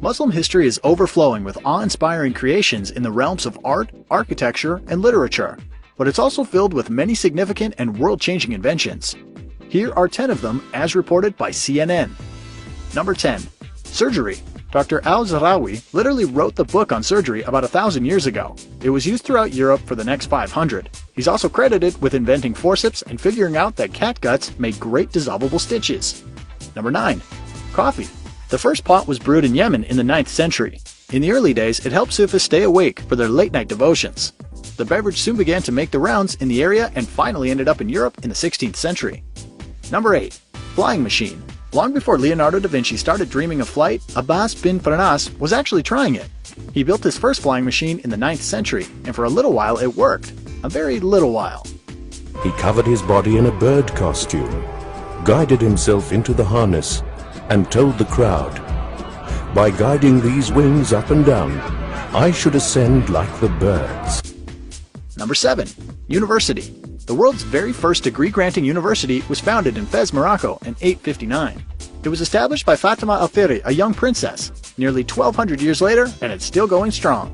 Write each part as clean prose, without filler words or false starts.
Muslim history is overflowing with awe-inspiring creations in the realms of art, architecture, and literature, but it's also filled with many significant and world-changing inventions. Here are 10 of them as reported by CNN. Number 10. Surgery. Dr. Al-Zahrawi literally wrote the book on surgery about 1,000 years ago. It was used throughout Europe for the next 500. He's also credited with inventing forceps and figuring out that cat guts make great dissolvable stitches. Number 9. Coffee. The first pot was brewed in Yemen in the 9th century. In the early days, it helped Sufis stay awake for their late-night devotions. The beverage soon began to make the rounds in the area and finally ended up in Europe in the 16th century. Number 8. Flying machine. Long before Leonardo da Vinci started dreaming of flight, Abbas bin Farnas was actually trying it. He built his first flying machine in the 9th century, and for a little while it worked. A very little while. He covered his body in a bird costume, guided himself into the harness, and told the crowd, "By guiding these wings up and down, I should ascend like the birds." Number 7. University. The world's very first degree-granting university was founded in Fez, Morocco in 859. It was established by Fatima al-Thiri, a young princess, nearly 1,200 years later, and it's still going strong.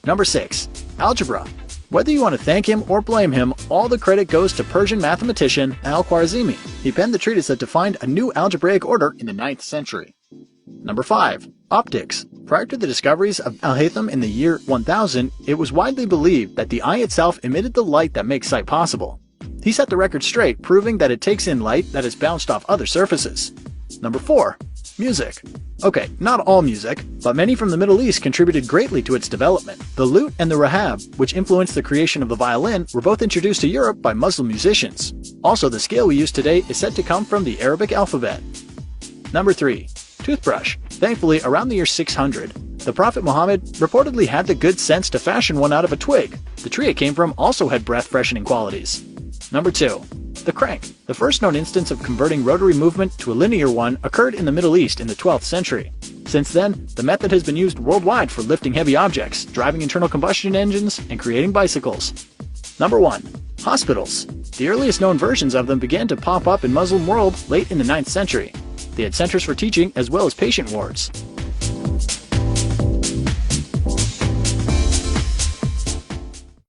Number 6. Algebra. Whether you want to thank him or blame him, all the credit goes to Persian mathematician Al-Khwarizmi. He penned the treatise that defined a new algebraic order in the 9th century. Number 5. Optics. Prior to the discoveries of Al-Haytham in the year 1000, it was widely believed that the eye itself emitted the light that makes sight possible. He set the record straight, proving that it takes in light that is bounced off other surfaces. Number 4. Music. Okay, not all music, but many from the Middle East contributed greatly to its development. The lute and the rahab, which influenced the creation of the violin, were both introduced to Europe by Muslim musicians. Also, the scale we use today is said to come from the Arabic alphabet. Number 3. Toothbrush. Thankfully, around the year 600, the Prophet Muhammad reportedly had the good sense to fashion one out of a twig. The tree it came from also had breath-freshening qualities. Number 2. The crank. The first known instance of converting rotary movement to a linear one occurred in the Middle East in the 12th century. Since then, the method has been used worldwide for lifting heavy objects, driving internal combustion engines, and creating bicycles. Number 1. Hospitals. The earliest known versions of them began to pop up in Muslim world late in the 9th century. They had centers for teaching as well as patient wards.